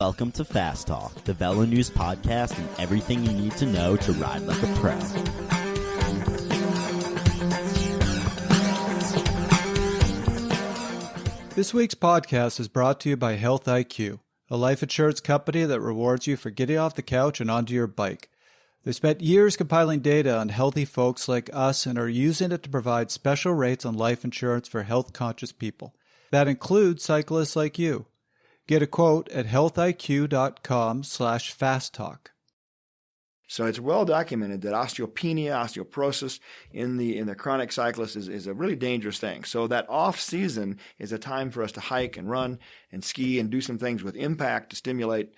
Welcome to Fast Talk, the Velo News podcast and everything you need to know to ride like a pro. This week's podcast is brought to you by Health IQ, a life insurance company that rewards you for getting off the couch and onto your bike. They spent years compiling data on healthy folks like us and are using it to provide special rates on life insurance for health-conscious people. That includes cyclists like you. Get a quote at healthiq.com/fasttalk. So it's well documented that osteopenia, osteoporosis in the chronic cyclist is a really dangerous thing. So that off season is a time for us to hike and run and ski and do some things with impact to stimulate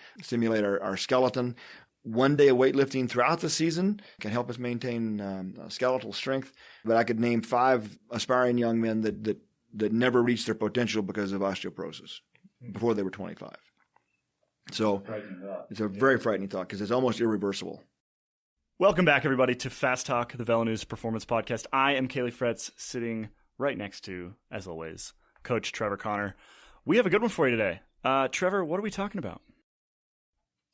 our skeleton. One day of weightlifting throughout the season can help us maintain skeletal strength. But I could name 5 aspiring young men that never reached their potential because of osteoporosis before they were 25. So it's a very frightening thought because it's almost irreversible. Welcome back, everybody, to Fast Talk, the Velo News Performance Podcast. I am Kaylee Fretz, sitting right next to, as always, Coach Trevor Connor. We have a good one for you today. Trevor, what are we talking about?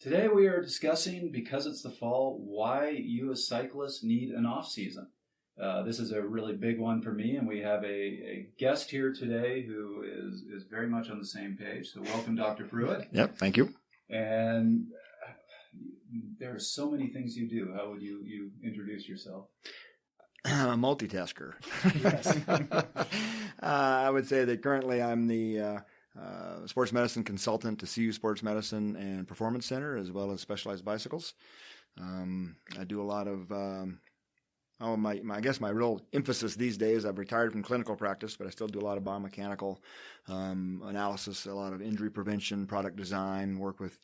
Today we are discussing, because it's the fall, why you as cyclists need an off-season. This is a really big one for me, and we have a guest here today who is very much on the same page. So welcome, Dr. Pruitt. Yep, thank you. And there are so many things you do. How would you introduce yourself? I'm a multitasker. Yes. I would say that currently I'm the sports medicine consultant to CU Sports Medicine and Performance Center, as well as Specialized Bicycles. I do a lot of... I guess my real emphasis these days, I've retired from clinical practice, but I still do a lot of biomechanical analysis, a lot of injury prevention, product design, work with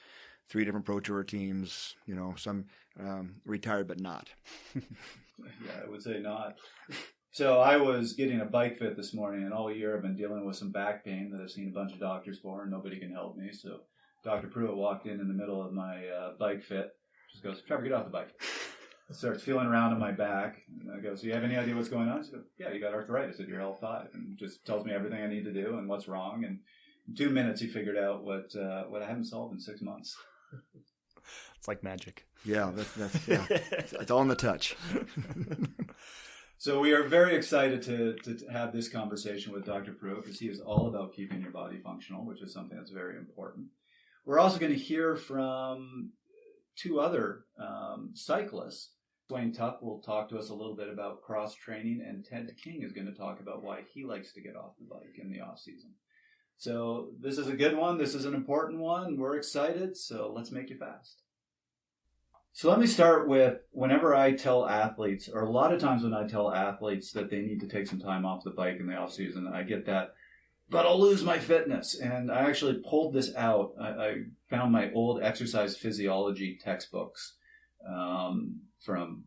3 different Pro Tour teams, some retired but not. Yeah, I would say not. So I was getting a bike fit this morning, and all year I've been dealing with some back pain that I've seen a bunch of doctors for, and nobody can help me. So Dr. Pruitt walked in the middle of my bike fit, just goes, "Trevor, get off the bike." Starts feeling around in my back, and I go, "So you have any idea what's going on?" She goes, "Yeah, you got arthritis at your L5," and just tells me everything I need to do and what's wrong. And in 2 minutes, he figured out what I haven't solved in 6 months. It's like magic. Yeah, it's all in the touch. So we are very excited to have this conversation with Dr. Pruitt, because he is all about keeping your body functional, which is something that's very important. We're also going to hear from 2 other cyclists. Svein Tuft will talk to us a little bit about cross training, and Ted King is going to talk about why he likes to get off the bike in the off season. So this is a good one. This is an important one. We're excited. So let's make you fast. So let me start with, whenever I tell athletes, or a lot of times when I tell athletes that they need to take some time off the bike in the off season, I get that, "But I'll lose my fitness." And I actually pulled this out. I found my old exercise physiology textbooks from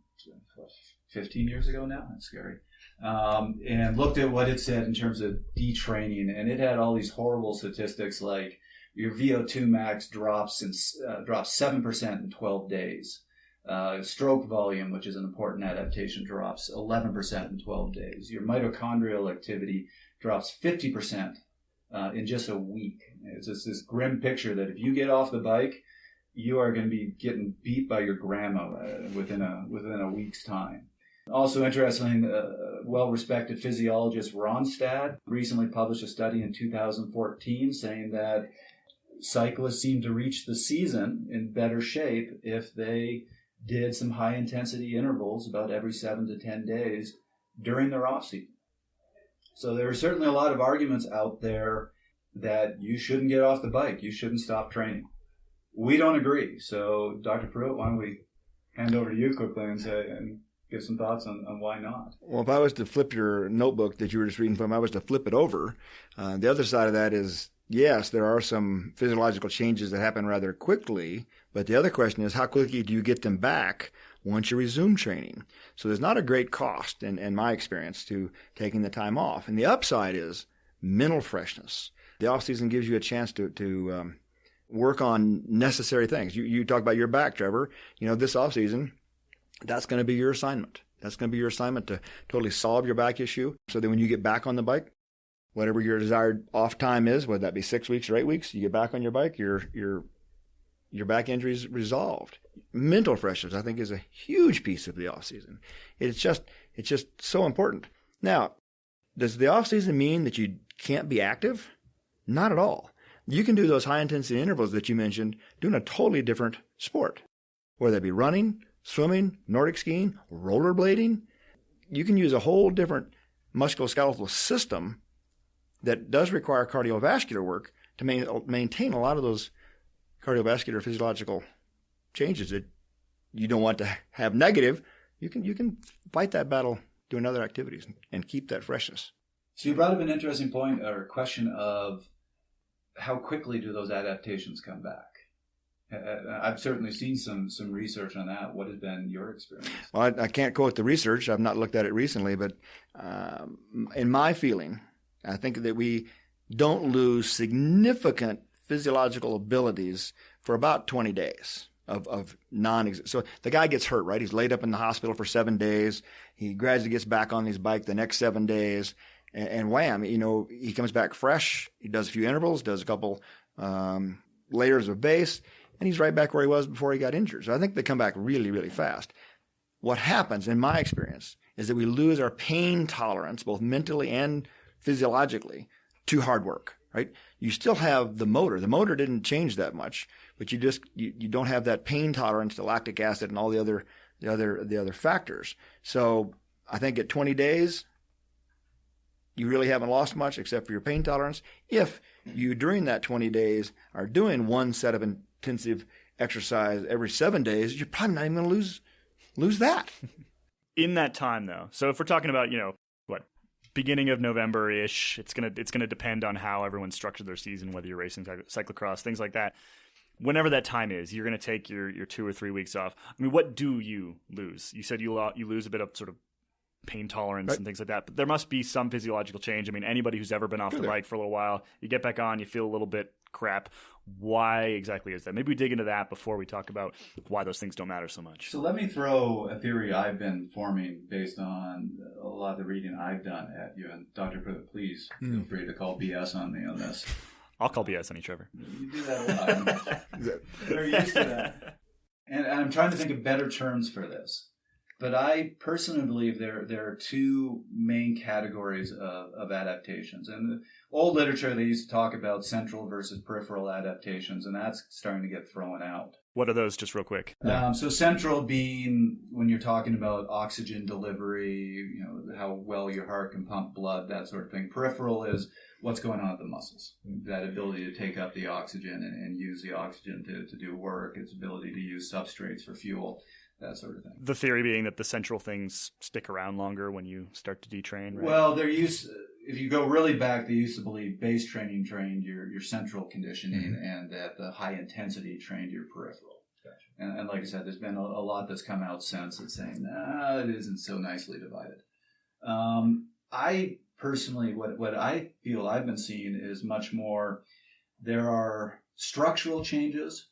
15 years ago now. That's scary. And looked at what it said in terms of detraining. And it had all these horrible statistics like your VO2 max drops 7% in 12 days. Stroke volume, which is an important adaptation, drops 11% in 12 days. Your mitochondrial activity drops 50% in just a week. It's just this grim picture that if you get off the bike, you are going to be getting beat by your grandma within a week's time. Also interesting, well-respected physiologist Ronstadt recently published a study in 2014 saying that cyclists seem to reach the season in better shape if they did some high-intensity intervals about every 7 to 10 days during their off-season. So there are certainly a lot of arguments out there that you shouldn't get off the bike. You shouldn't stop training. We don't agree. So, Dr. Pruitt, why don't we hand over to you quickly and give some thoughts on why not? Well, if I was to flip your notebook that you were just reading from, I was to flip it over. The other side of that is, yes, there are some physiological changes that happen rather quickly, but the other question is, how quickly do you get them back once you resume training? So there's not a great cost, in my experience, to taking the time off. And the upside is mental freshness. The off season gives you a chance to work on necessary things. You talk about your back, Trevor. This off season, that's going to be your assignment. That's going to be your assignment to totally solve your back issue, so that when you get back on the bike, whatever your desired off time is, whether that be 6 weeks or 8 weeks, you get back on your bike, you're your back injury is resolved. Mental freshness, I think, is a huge piece of the off season. It's just so important. Now, does the off season mean that you can't be active? Not at all. You can do those high intensity intervals that you mentioned doing a totally different sport, whether it be running, swimming, Nordic skiing, rollerblading. You can use a whole different musculoskeletal system that does require cardiovascular work to maintain a lot of those cardiovascular physiological changes that you don't want to have negative. You can fight that battle doing other activities and keep that freshness. So you brought up an interesting point or question of how quickly do those adaptations come back? I've certainly seen some research on that. What has been your experience? Well, I can't quote the research. I've not looked at it recently, but in my feeling, I think that we don't lose significant physiological abilities for about 20 days of non-existent. So the guy gets hurt, right? He's laid up in the hospital for 7 days. He gradually gets back on his bike the next 7 days, and wham, he comes back fresh. He does a few intervals, does a couple layers of base, and he's right back where he was before he got injured. So I think they come back really, really fast. What happens, in my experience, is that we lose our pain tolerance, both mentally and physiologically, to hard work, right? You still have the motor. The motor didn't change that much, but you don't have that pain tolerance to lactic acid and all the other factors. So I think at 20 days, you really haven't lost much except for your pain tolerance. If you, during that 20 days, are doing one set of intensive exercise every 7 days, you're probably not even going to lose that. In that time, though, so if we're talking about, beginning of November-ish, it's gonna depend on how everyone's structured their season, whether you're racing cyclocross, things like that. Whenever that time is, you're going to take your 2 or 3 weeks off. I mean, what do you lose? You said you lose a bit of sort of pain tolerance and things like that, but there must be some physiological change. I mean, anybody who's ever been off the bike for a little while, you get back on, you feel a little bit crap. Why exactly is that? Maybe we dig into that before we talk about why those things don't matter so much. So let me throw a theory I've been forming based on a lot of the reading I've done at you. And Dr. Pruitt, please feel free to call BS on me on this. I'll call BS on you, Trevor. You do that a lot. They're used to that. And I'm trying to think of better terms for this. But I personally believe there are two main categories of adaptations. And the old literature, they used to talk about central versus peripheral adaptations, and that's starting to get thrown out. What are those, just real quick? So central being when you're talking about oxygen delivery, how well your heart can pump blood, that sort of thing. Peripheral is what's going on at the muscles, that ability to take up the oxygen and use the oxygen to do work, its ability to use substrates for fuel. That sort of thing. The theory being that the central things stick around longer when you start to detrain, right? Well, if you go really back, they used to believe base training trained your central conditioning and that the high intensity trained your peripheral. Gotcha. And like I said, there's been a lot that's come out since that's saying, it isn't so nicely divided. I personally, what I feel I've been seeing is much more, there are structural changes.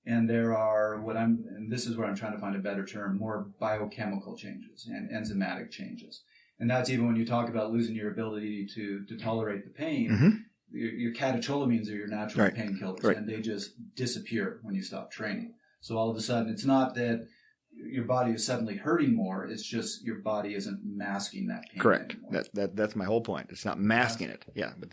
And there are and this is where I'm trying to find a better term, more biochemical changes and enzymatic changes. And that's even when you talk about losing your ability to tolerate the pain, your catecholamines are your natural painkillers, and they just disappear when you stop training. So all of a sudden, it's not that your body is suddenly hurting more, it's just your body isn't masking that pain. Correct. Anymore. That's my whole point. It's not masking it. Yeah, but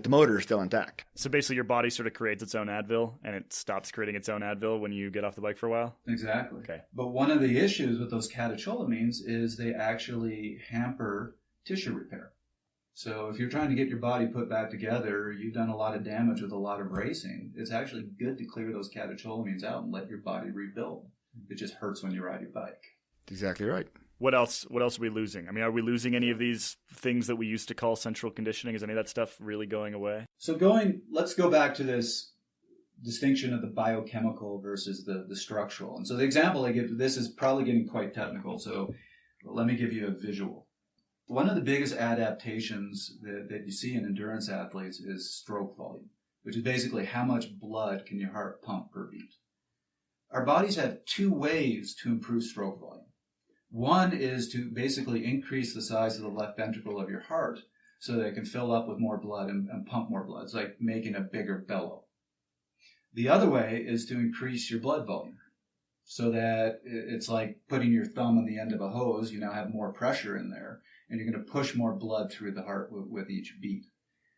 the motor is still intact. So basically your body sort of creates its own Advil and it stops creating its own Advil when you get off the bike for a while? Exactly. Okay. But one of the issues with those catecholamines is they actually hamper tissue repair. So if you're trying to get your body put back together, you've done a lot of damage with a lot of racing, it's actually good to clear those catecholamines out and let your body rebuild. It just hurts when you ride your bike. Exactly right. What else are we losing? I mean, are we losing any of these things that we used to call central conditioning? Is any of that stuff really going away? So let's go back to this distinction of the biochemical versus the structural. And so the example I give, this is probably getting quite technical, so let me give you a visual. One of the biggest adaptations that you see in endurance athletes is stroke volume, which is basically how much blood can your heart pump per beat. Our bodies have two ways to improve stroke volume. One is to basically increase the size of the left ventricle of your heart so that it can fill up with more blood and pump more blood. It's like making a bigger bellow. The other way is to increase your blood volume so that it's like putting your thumb on the end of a hose. You now have more pressure in there, and you're going to push more blood through the heart with each beat.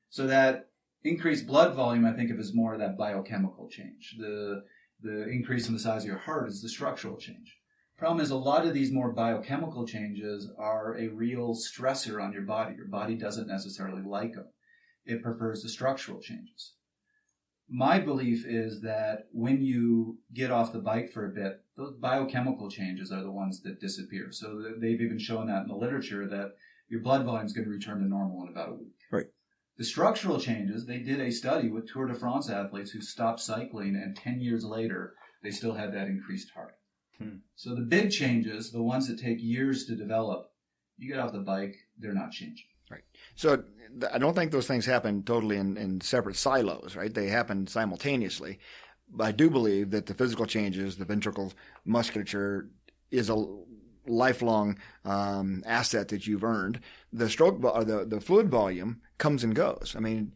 So that increased blood volume, I think of as more of that biochemical change. The increase in the size of your heart is the structural change. Problem is, a lot of these more biochemical changes are a real stressor on your body. Your body doesn't necessarily like them. It prefers the structural changes. My belief is that when you get off the bike for a bit, those biochemical changes are the ones that disappear. So they've even shown that in the literature that your blood volume is going to return to normal in about a week. Right. The structural changes, they did a study with Tour de France athletes who stopped cycling, and 10 years later, they still had that increased heart. So the big changes, the ones that take years to develop, you get off the bike, they're not changing. Right. So I don't think those things happen totally in separate silos, right? They happen simultaneously. But I do believe that the physical changes, the ventricle musculature is a lifelong asset that you've earned. The the fluid volume comes and goes. I mean,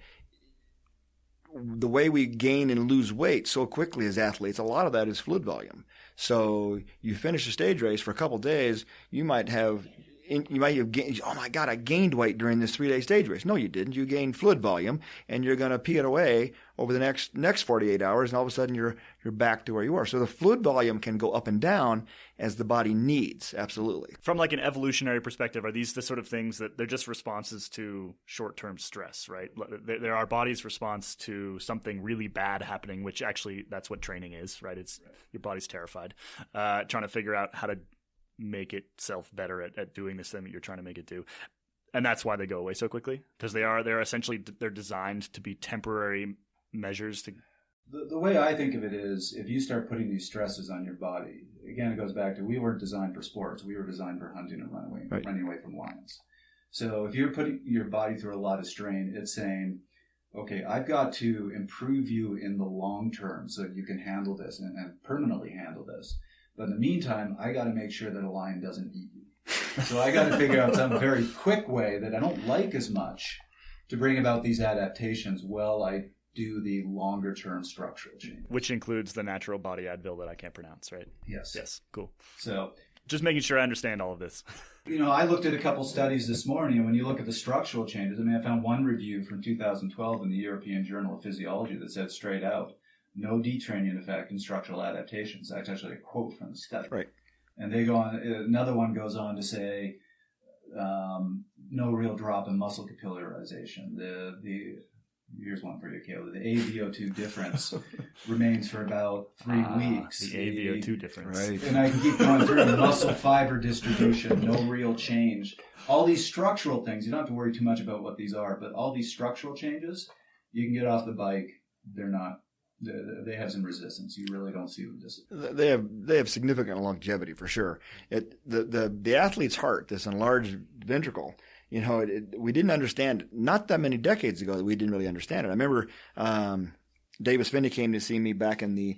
the way we gain and lose weight so quickly as athletes, a lot of that is fluid volume. So you finish a stage race for a couple of days, you might have gained, oh my God, I gained weight during this 3-day stage race. No, you didn't. You gained fluid volume, and you're going to pee it away over the next 48 hours, and all of a sudden you're back to where you were. So the fluid volume can go up and down as the body needs. Absolutely. From like an evolutionary perspective, are these the sort of things that they're just responses to short-term stress, right? They're our body's response to something really bad happening, which actually that's what training is, right? It's your body's terrified, trying to figure out how to make itself better at doing this thing that you're trying to make it do. And that's why they go away so quickly, because they're essentially designed to be temporary measures to. The way I think of it is, if you start putting these stresses on your body, again, it goes back to, we weren't designed for sports. We were designed for hunting and running away from lions. So if you're putting your body through a lot of strain, it's saying, okay, I've got to improve you in the long term so you can handle this and permanently handle this. But in the meantime, I got to make sure that a lion doesn't eat you. So I got to figure out some very quick way that I don't like as much to bring about these adaptations while I do the longer term structural change. Which includes the natural body Advil that I can't pronounce, right? Yes. Yes. Cool. So just making sure I understand all of this. I looked at a couple studies this morning, and when you look at the structural changes, I found one review from 2012 in the European Journal of Physiology that said straight out, no detraining effect in structural adaptations. That's actually a quote from the study. Right. And they go on. Another one goes on to say, no real drop in muscle capillarization. Here's one for you, Caleb. The AVO2 difference remains for about 3 weeks. The AVO2 difference. Right. And I can keep going through muscle fiber distribution, no real change. All these structural things, you don't have to worry too much about what these are, but all these structural changes, you can get off the bike. They have some resistance. You really don't see them disappear. They have significant longevity for sure. The athlete's heart, this enlarged ventricle, we didn't understand it. Not that many decades ago, we didn't really understand it. I remember Davis Finney came to see me back in the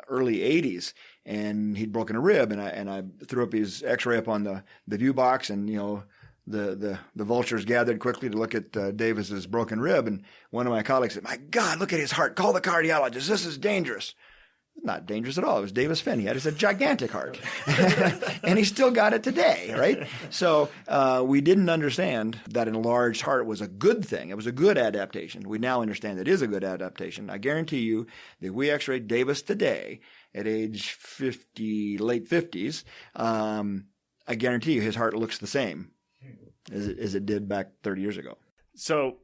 early '80s, and he'd broken a rib, and I threw up his X-ray up on the view box, and the vultures gathered quickly to look at Davis's broken rib, and one of my colleagues said, "My God, look at his heart! Call the cardiologist. This is dangerous." Not dangerous at all. It was Davis Finney. He had a gigantic heart, and he still got it today, right? So we didn't understand that an enlarged heart was a good thing. It was a good adaptation. We now understand it is a good adaptation. I guarantee you that we X-rayed Davis today at age 50, late 50s. I guarantee you his heart looks the same as it did back 30 years ago. So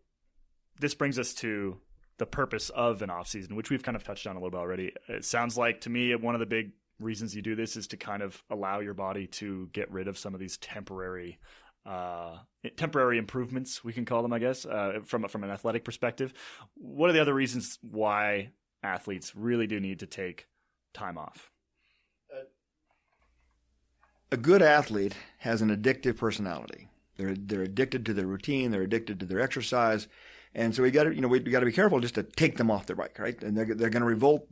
this brings us to the purpose of an off season, which we've kind of touched on a little bit already. It sounds like to me one of the big reasons you do this is to kind of allow your body to get rid of some of these temporary improvements, we can call them, I guess, from an athletic perspective. What are the other reasons why athletes really do need to take time off? A good athlete has an addictive personality. They're addicted to their routine. They're addicted to their exercise. And so we got to be careful just to take them off their bike, right? And they're going to revolt.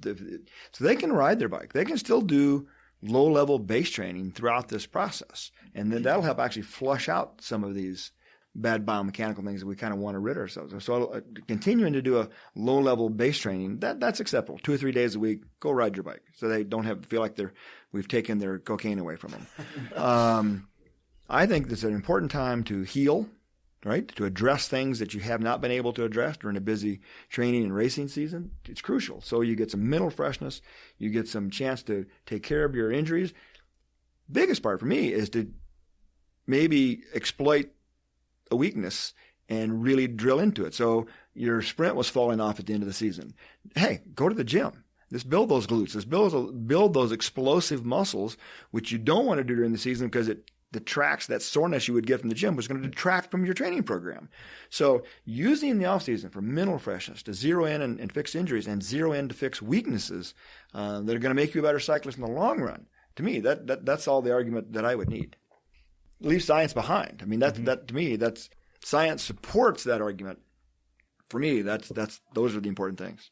So they can ride their bike. They can still do low-level base training throughout this process. And then that'll help actually flush out some of these bad biomechanical things that we kind of want to rid ourselves of. So continuing to do a low-level base training, that's acceptable. 2 or 3 days a week, go ride your bike, so they don't have to feel like we've taken their cocaine away from them. I think this is an important time to heal, right? To address things that you have not been able to address during a busy training and racing season. It's crucial. So you get some mental freshness, you get some chance to take care of your injuries. Biggest part for me is to maybe exploit a weakness and really drill into it. So your sprint was falling off at the end of the season. Hey, go to the gym. Just build those glutes. Just build those explosive muscles, which you don't want to do during the season because it detracts that soreness you would get from the gym, was going to detract from your training program. So using the off season for mental freshness to zero in and fix injuries and zero in to fix weaknesses that are going to make you a better cyclist in the long run. To me, that's all the argument that I would need. Leave science behind. I mean, that to me, that's science supports that argument. For me, those are the important things.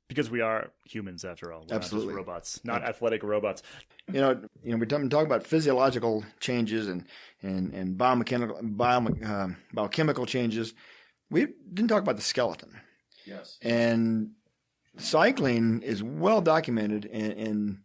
Because we are humans, after all. We're Absolutely. not just robots, not athletic robots. We're talking about physiological changes and biochemical changes. We didn't talk about the skeleton. Yes. And cycling is well documented in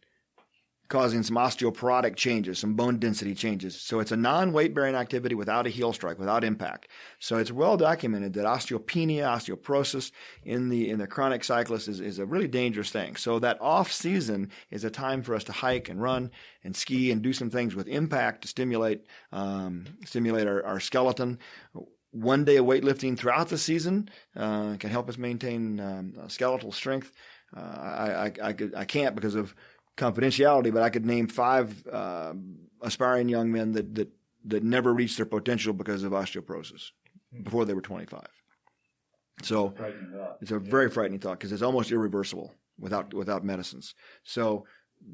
causing some osteoporotic changes, some bone density changes. So it's a non-weight-bearing activity without a heel strike, without impact. So it's well documented that osteopenia, osteoporosis in the chronic cyclist is a really dangerous thing. So that off-season is a time for us to hike and run and ski and do some things with impact to stimulate our skeleton. One day of weightlifting throughout the season can help us maintain skeletal strength. I can't because of confidentiality, but I could name 5 aspiring young men that never reached their potential because of osteoporosis before they were 25. So it's a very frightening thought because it's almost irreversible without medicines. So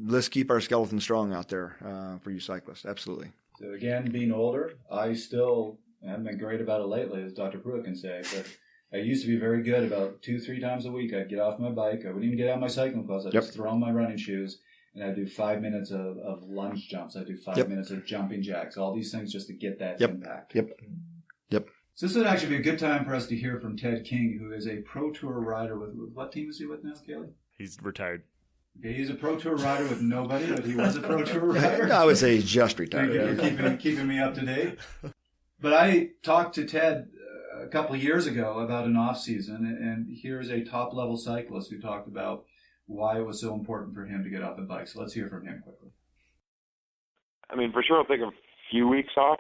let's keep our skeleton strong out there for you cyclists. Absolutely. So again, being older, I still haven't been great about it lately, as Dr. Pruitt can say, but I used to be very good. About 2-3 times a week, I'd get off my bike. I wouldn't even get out of my cycling clothes. I'd just throw on my running shoes. And I do 5 minutes of lunge jumps. I do 5 minutes of jumping jacks. All these things just to get that impact. Yep. So this would actually be a good time for us to hear from Ted King, who is a Pro Tour rider with what team is he with now, Kelly? He's retired. Okay, he's a Pro Tour rider with nobody, but he was a Pro Tour rider. I would say he's just retired. Thank you for keeping me up to date. But I talked to Ted a couple of years ago about an off season, and here's a top level cyclist who talked about why it was so important for him to get off the bike. So let's hear from him quickly. I mean, for sure, I'll take a few weeks off.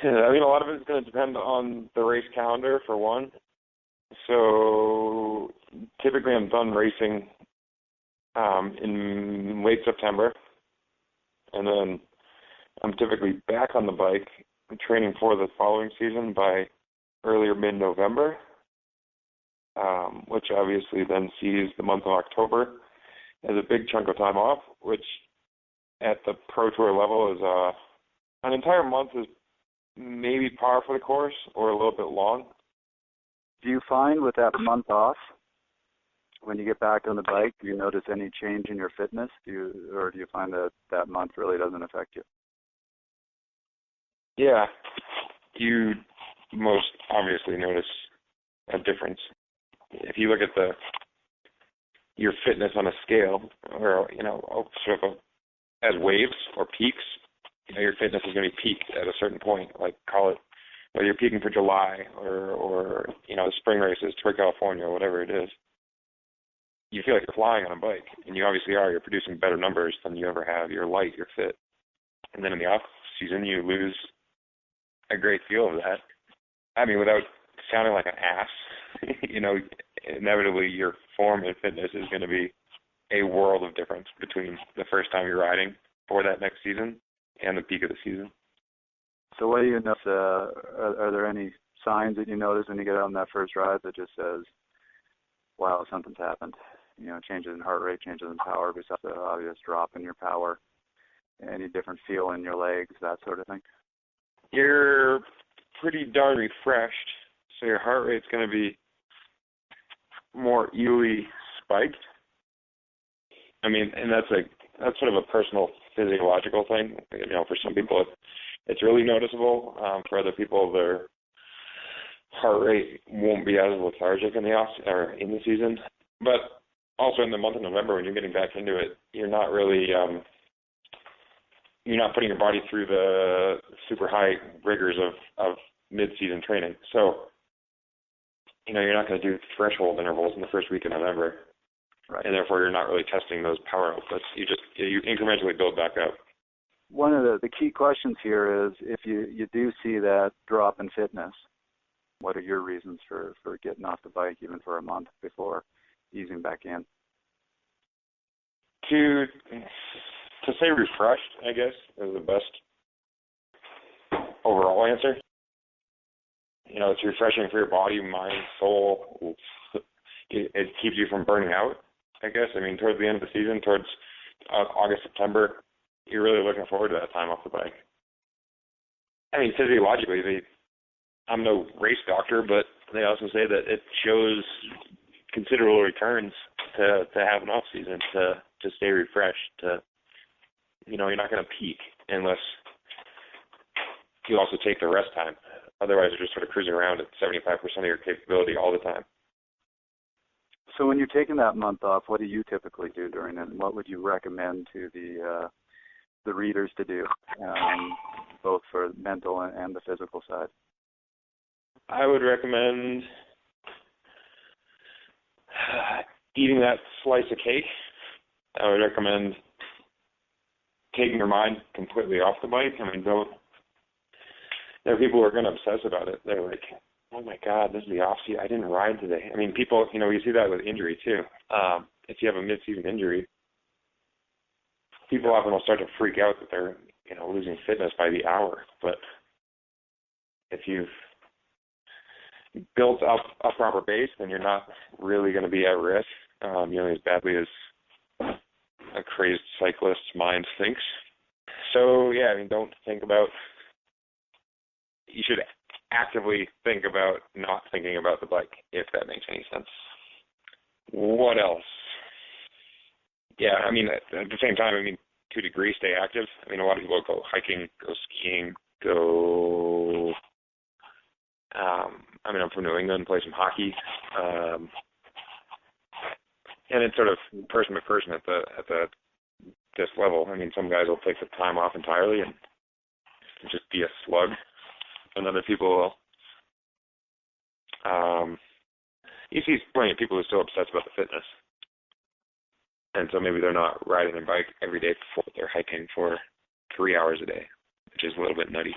I mean, a lot of it is going to depend on the race calendar, for one. So typically I'm done racing in late September, and then I'm typically back on the bike training for the following season by early or mid-November. Which obviously then sees the month of October as a big chunk of time off, which at the Pro Tour level is an entire month is maybe par for the course or a little bit long. Do you find with that month off, when you get back on the bike, do you notice any change in your fitness? Or do you find that month really doesn't affect you? Yeah, you most obviously notice a difference. If you look at your fitness on a scale, or sort of as waves or peaks, your fitness is going to be peaked at a certain point. Like call it whether you're peaking for July or the spring races, Tour California, or whatever it is. You feel like you're flying on a bike, and you obviously are. You're producing better numbers than you ever have. You're light, you're fit, and then in the off season you lose a great feel of that. I mean, without sounding like an ass. Inevitably your form and fitness is going to be a world of difference between the first time you're riding for that next season and the peak of the season. So what do you notice? Are there any signs that you notice when you get out on that first ride that just says, wow, something's happened? Changes in heart rate, changes in power, besides the obvious drop in your power, any different feel in your legs, that sort of thing? You're pretty darn refreshed. So your heart rate's going to be more evenly spiked. I mean, and that's sort of a personal physiological thing. For some people it's really noticeable. For other people, their heart rate won't be as lethargic in the season. But also in the month of November, when you're getting back into it, you're not really you're not putting your body through the super high rigors of mid-season training. So, you're not going to do threshold intervals in the first week of November. Right. And therefore you're not really testing those power outputs. You incrementally build back up. One of the key questions here is if you do see that drop in fitness, what are your reasons for getting off the bike even for a month before easing back in? To say refreshed, I guess, is the best overall answer. It's refreshing for your body, mind, soul. It keeps you from burning out, I guess. Towards the end of the season, towards August, September, you're really looking forward to that time off the bike. Physiologically, I'm no race doctor, but they also say that it shows considerable returns to have an off season, to stay refreshed. You're not going to peak unless you also take the rest time. Otherwise, you're just sort of cruising around at 75% of your capability all the time. So when you're taking that month off, what do you typically do during it? And what would you recommend to the readers to do, both for mental and the physical side? I would recommend eating that slice of cake. I would recommend taking your mind completely off the bike. There are people who are going to obsess about it. They're like, oh my God, this is the off season. I didn't ride today. People, you see that with injury too. If you have a mid-season injury, people often will start to freak out that they're, losing fitness by the hour. But if you've built up a proper base, then you're not really going to be at risk, as badly as a crazed cyclist's mind thinks. So, don't think about, you should actively think about not thinking about the bike, if that makes any sense. What else? At the same time, to a degree, stay active. A lot of people go hiking, go skiing, go... I'm from New England, play some hockey. And it's sort of person to person at this level. Some guys will take the time off entirely and just be a slug. And other people will. You see plenty of people who are still obsessed about the fitness. And so maybe they're not riding their bike every day before they're hiking for 3 hours a day, which is a little bit nutty.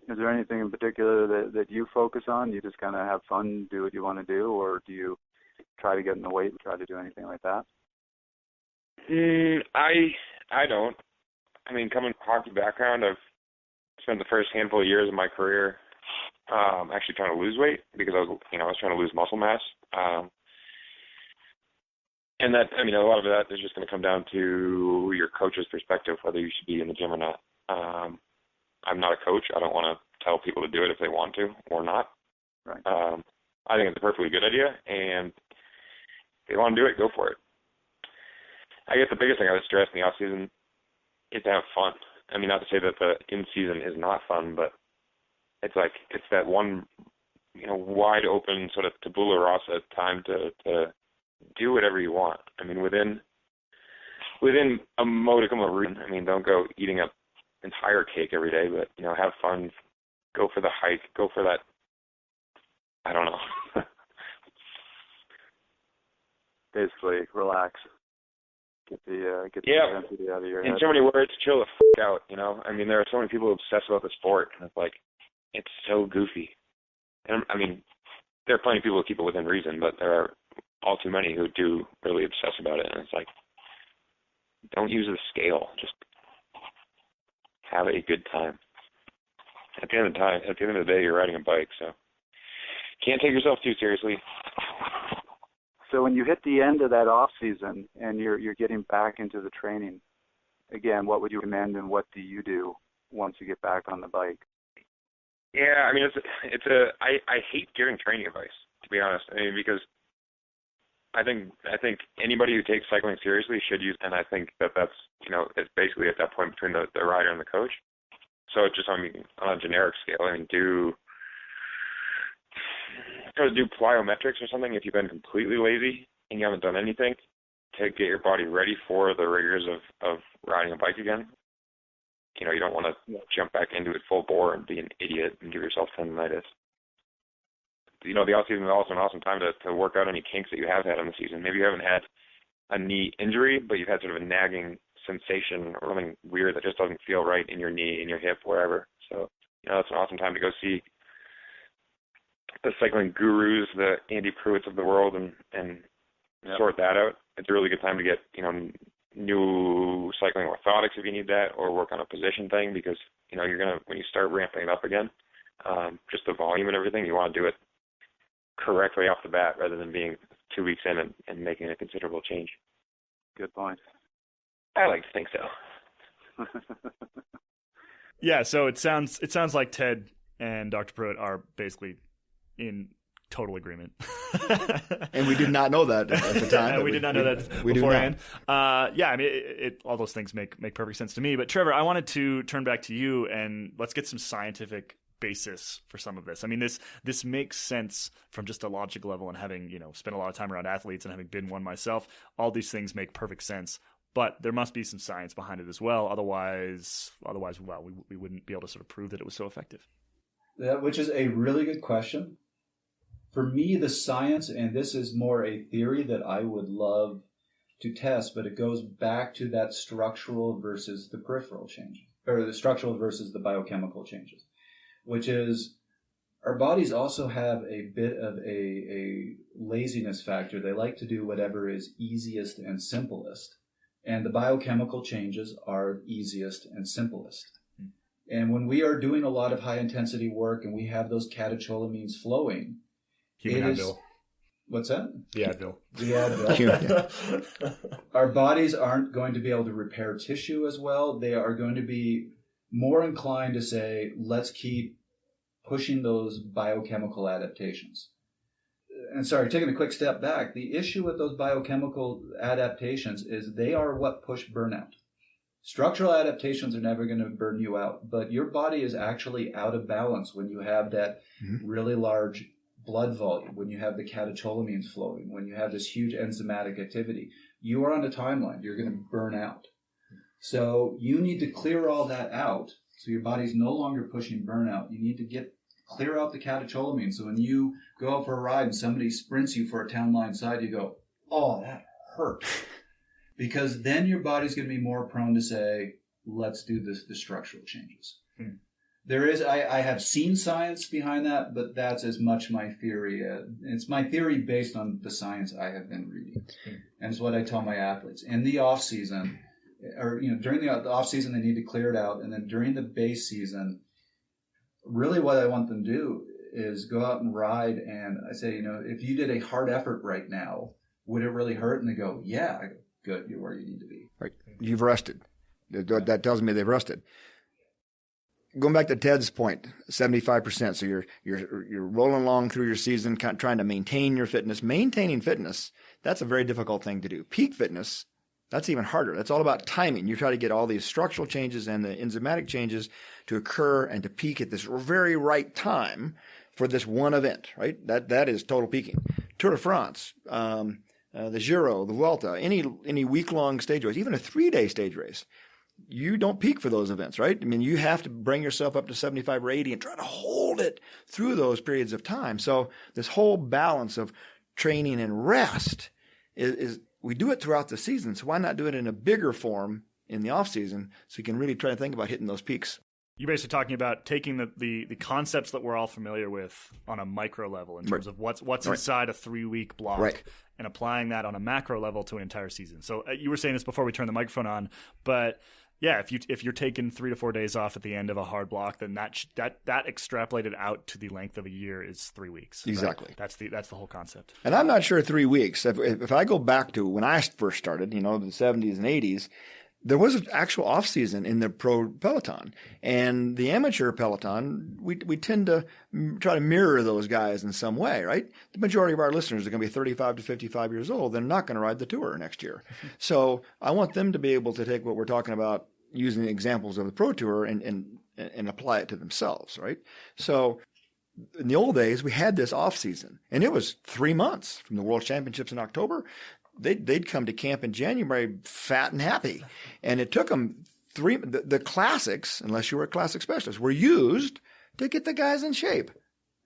Is there anything in particular that you focus on? You just kind of have fun, do what you want to do, or do you try to get in the weight and try to do anything like that? I don't. Coming from a hockey background, I've spent the first handful of years of my career actually trying to lose weight because I was trying to lose muscle mass. And that, a lot of that is just going to come down to your coach's perspective, whether you should be in the gym or not. I'm not a coach. I don't want to tell people to do it if they want to or not. Right. I think it's a perfectly good idea, and if they want to do it, go for it. I guess the biggest thing I would stress in the off season is to have fun. Not to say that the in season is not fun, but it's that one, wide open sort of tabula rasa time to do whatever you want. Within a modicum of reason. Don't go eating an entire cake every day, but have fun. Go for the hike. Go for that. I don't know. Basically, relax. Get the intensity out of your head. In so many words, chill the out. There are so many people who obsess about the sport, and it's so goofy. And there are plenty of people who keep it within reason, but there are all too many who do really obsess about it, and it's don't use the scale. Just have a good time. At the end of the day, you're riding a bike, so can't take yourself too seriously. So when you hit the end of that off season and you're getting back into the training, again, what would you recommend and what do you do once you get back on the bike? Yeah, I hate giving training advice, to be honest. Because I think anybody who takes cycling seriously should use, and I think that's it's basically at that point between the rider and the coach. So just on a generic scale, I mean, do plyometrics or something if you've been completely lazy and you haven't done anything to get your body ready for the rigors of riding a bike again. You know, you don't want to jump back into it full bore and be an idiot and give yourself tendonitis. You know, the off-season is also an awesome time to work out any kinks that you have had in the season. Maybe you haven't had a knee injury, but you've had sort of a nagging sensation or something weird that just doesn't feel right in your knee, in your hip, wherever. So, you know, it's an awesome time to go see the cycling gurus, the Andy Pruitts of the world, and sort that out. It's a really good time to get, you know, new cycling orthotics if you need that, or work on a position thing, because, you know, when you start ramping it up again, just the volume and everything, you want to do it correctly off the bat rather than being 2 weeks in and making a considerable change. Good point. I like to think so. Yeah, so it sounds like Ted and Dr. Pruitt are basically in total agreement. And we did not know that at the time. We did not know that beforehand. Yeah, I mean, all those things make perfect sense to me. But Trevor, I wanted to turn back to you and let's get some scientific basis for some of this. I mean, this makes sense from just a logical level, and having, you know, spent a lot of time around athletes and having been one myself, all these things make perfect sense. But there must be some science behind it as well. Otherwise, well, we wouldn't be able to sort of prove that it was so effective. Which is a really good question. For me, the science, and this is more a theory that I would love to test, but it goes back to that structural versus the peripheral change, or the structural versus the biochemical changes, which is our bodies also have a bit of a laziness factor. They like to do whatever is easiest and simplest. And the biochemical changes are easiest and simplest. And when we are doing a lot of high-intensity work and we have those catecholamines flowing, Advil. What's that? The Advil. The Advil. Our bodies aren't going to be able to repair tissue as well. They are going to be more inclined to say, let's keep pushing those biochemical adaptations. And sorry, taking a quick step back, the issue with those biochemical adaptations is they are what push burnout. Structural adaptations are never going to burn you out, but your body is actually out of balance when you have that really large blood volume, when you have the catecholamines flowing, when you have this huge enzymatic activity. You are on a timeline. You're going to burn out. So you need to clear all that out so your body's no longer pushing burnout. You need to clear out the catecholamines. So when you go out for a ride and somebody sprints you for a town line side, you go, oh, that hurt. Because then your body's going to be more prone to say, let's do the structural changes. There is, I have seen science behind that, but that's as much my theory. It's my theory based on the science I have been reading. And it's what I tell my athletes. In the off season, or, you know, during the off season, they need to clear it out. And then during the base season, really what I want them to do is go out and ride. And I say, you know, if you did a hard effort right now, would it really hurt? And they go, yeah. I go, good, you're where you need to be. Right. You've rested. That tells me they've rested. Going back to Ted's point, 75%. So you're rolling along through your season, kind of trying to maintain your fitness. Maintaining fitness, that's a very difficult thing to do. Peak fitness, that's even harder. That's all about timing. You try to get all these structural changes and the enzymatic changes to occur and to peak at this very right time for this one event, right? That is total peaking. Tour de France, the Giro, the Vuelta, any week-long stage race, even a 3-day stage race, you don't peak for those events, right? I mean, you have to bring yourself up to 75 or 80 and try to hold it through those periods of time. So this whole balance of training and rest is we do it throughout the season. So why not do it in a bigger form in the off season so you can really try to think about hitting those peaks? You're basically talking about taking the concepts that we're all familiar with on a micro level in terms of what's inside a 3-week block and applying that on a macro level to an entire season. So you were saying this before we turned the microphone on, but yeah, if you're taking 3 to 4 days off at the end of a hard block, then that extrapolated out to the length of a year is 3 weeks. Exactly. Right? That's the whole concept. And I'm not sure 3 weeks. If I go back to when I first started, you know, the 70s and 80s, there was an actual off season in the pro peloton, and the amateur peloton. We tend to try to mirror those guys in some way, right? The majority of our listeners are going to be 35 to 55 years old. They're not going to ride the tour next year. So I want them to be able to take what we're talking about using examples of the Pro Tour and apply it to themselves, right? So in the old days, we had this off season, and it was 3 months from the World Championships in October. They'd come to camp in January fat and happy, and it took them the classics, unless you were a classic specialist, were used to get the guys in shape.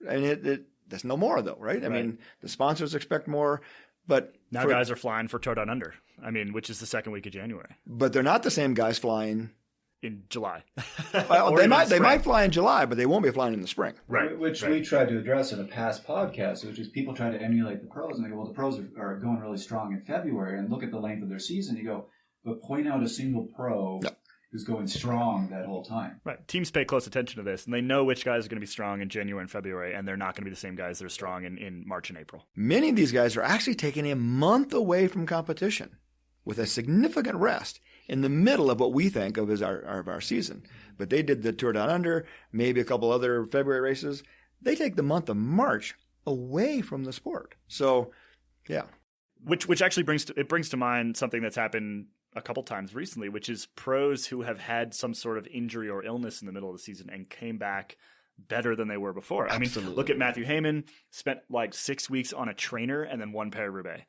And there's no more though, right? I mean, the sponsors expect more, but now guys are flying for Tour Down Under. I mean, which is the second week of January. But they're not the same guys flying in July. Well, they might fly in July, but they won't be flying in the spring. Right. Which we tried to address in a past podcast, which is people try to emulate the pros, and they go, well, the pros are going really strong in February, and look at the length of their season. You go, but point out a single pro who's going strong that whole time. Right. Teams pay close attention to this, and they know which guys are going to be strong in January and February, and they're not going to be the same guys that are strong in March and April. Many of these guys are actually taking a month away from competition with a significant rest in the middle of what we think of as our season. But they did the Tour Down Under, maybe a couple other February races. They take the month of March away from the sport. So, yeah. Which actually brings to mind something that's happened a couple times recently, which is pros who have had some sort of injury or illness in the middle of the season and came back better than they were before. Absolutely. I mean, look at Matthew Heyman, spent like 6 weeks on a trainer and then won Paris-Roubaix.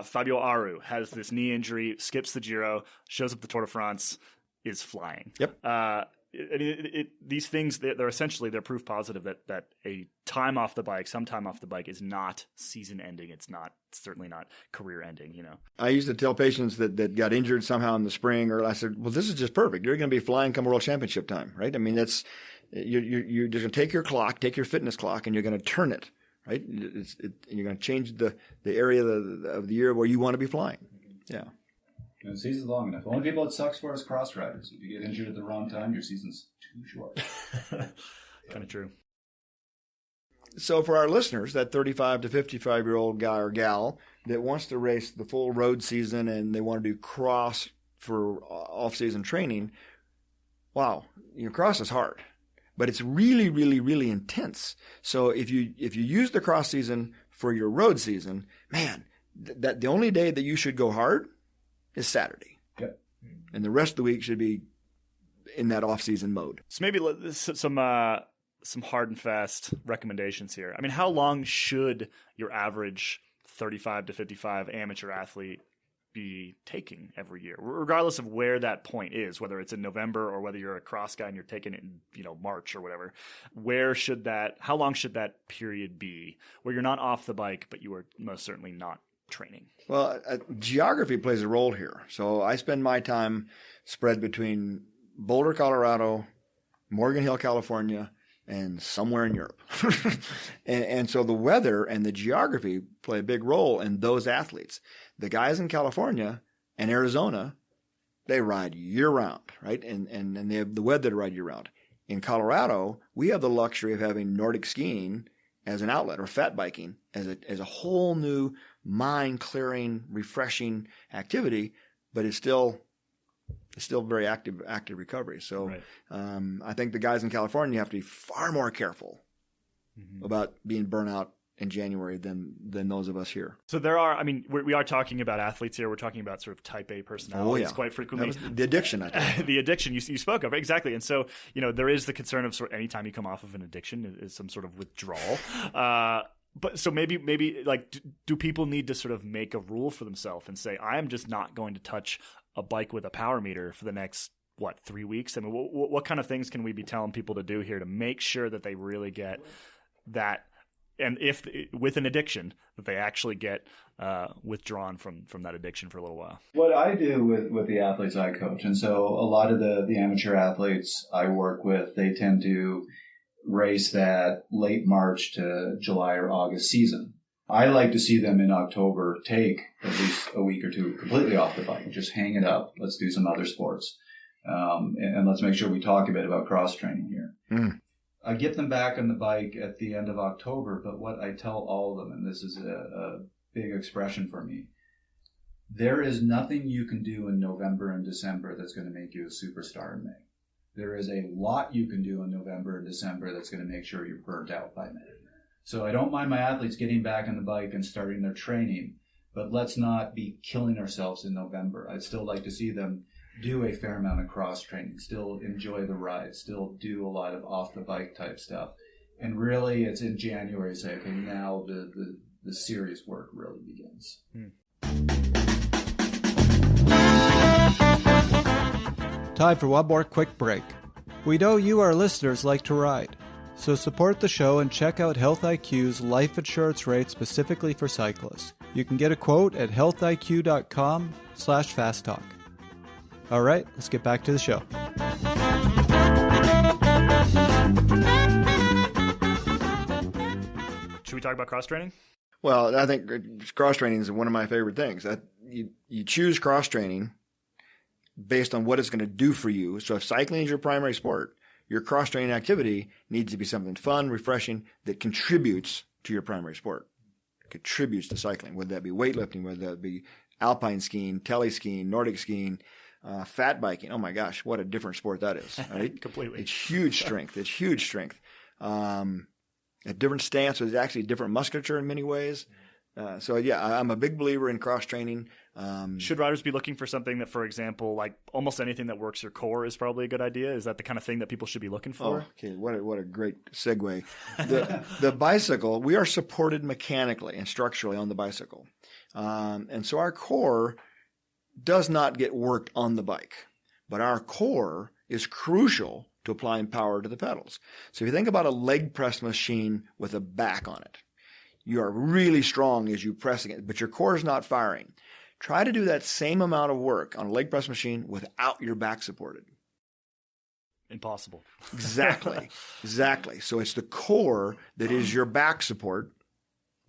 Fabio Aru has this knee injury, skips the Giro, shows up the Tour de France, is flying. Yep. These things, they're proof positive that a time off the bike, some time off the bike is not season ending. It's certainly not career ending, you know. I used to tell patients that got injured somehow in the spring, or I said, well, this is just perfect. You're going to be flying come World Championship time, right? I mean, you're just going to take your clock, take your fitness clock, and you're going to turn it, right? And you're going to change the area of the year where you want to be flying. Yeah. The season's long enough. The only people it sucks for is cross riders. If you get injured at the wrong time, your season's too short. Kind of true. So for our listeners, that 35 to 55-year-old guy or gal that wants to race the full road season and they want to do cross for off-season training, wow, cross is hard. But it's really, really, really intense. So if you use the cross season for your road season, man, that the only day that you should go hard is Saturday. Yep. And the rest of the week should be in that off-season mode. So maybe some hard and fast recommendations here. I mean, how long should your average 35 to 55 amateur athlete be taking every year, regardless of where that point is, whether it's in November or whether you're a cross guy and you're taking it in, March or whatever? How long should that period be where you're not off the bike, but you are most certainly not training? Well, geography plays a role here. So I spend my time spread between Boulder, Colorado, Morgan Hill, California, and somewhere in Europe. and so the weather and the geography play a big role in those athletes. The guys in California and Arizona, they ride year-round, right? And they have the weather to ride year-round. In Colorado, we have the luxury of having Nordic skiing as an outlet, or fat biking as a whole new mind-clearing, refreshing activity, but it's still very active recovery. So right. I think the guys in California have to be far more careful about being burnt out in January than those of us here. So we are talking about athletes here. We're talking about sort of type A personalities quite frequently. The addiction, I think. The addiction you spoke of, exactly. And so, there is the concern of sort of anytime you come off of an addiction is some sort of withdrawal. But so maybe like, do people need to sort of make a rule for themselves and say, I am just not going to touch a bike with a power meter for the next, 3 weeks? I mean, what kind of things can we be telling people to do here to make sure that they really get that? And if with an addiction, that they actually get withdrawn from that addiction for a little while. What I do with the athletes I coach, and so a lot of the amateur athletes I work with, they tend to race that late March to July or August season. I like to see them in October take at least a week or two completely off the bike, just hang it up. Let's do some other sports. And let's make sure we talk a bit about cross training here. I get them back on the bike at the end of October, but what I tell all of them, and this is a big expression for me, there is nothing you can do in November and December that's going to make you a superstar in May. There is a lot you can do in November and December that's going to make sure you're burnt out by May. So I don't mind my athletes getting back on the bike and starting their training, but let's not be killing ourselves in November. I'd still like to see them do a fair amount of cross training, still enjoy the ride, still do a lot of off the bike type stuff. And really it's in January, say, okay, now the serious work really begins. Time for one more quick break. We know you, our listeners, like to ride. So support the show and check out Health IQ's life insurance rates specifically for cyclists. You can get a quote at healthiq.com/fasttalk. All right, let's get back to the show. Should we talk about cross training? Well, I think cross training is one of my favorite things. You choose cross training based on what it's going to do for you. So if cycling is your primary sport, your cross training activity needs to be something fun, refreshing, that contributes to your primary sport, contributes to cycling, whether that be weightlifting, whether that be alpine skiing, tele skiing, Nordic skiing, fat biking. Oh my gosh, what a different sport that is, right? Completely. It's huge strength. It's huge strength. A different stance with actually different musculature in many ways. So yeah, I'm a big believer in cross training. Should riders be looking for something that, for example, like almost anything that works your core is probably a good idea? Is that the kind of thing that people should be looking for? Oh, okay, what a great segue. The bicycle, we are supported mechanically and structurally on the bicycle. And so our core does not get worked on the bike, but our core is crucial to applying power to the pedals. So if you think about a leg press machine with a back on it, you are really strong as you pressing it, but your core is not firing. Try to do that same amount of work on a leg press machine without your back supported. Impossible. Exactly. So it's the core that is your back support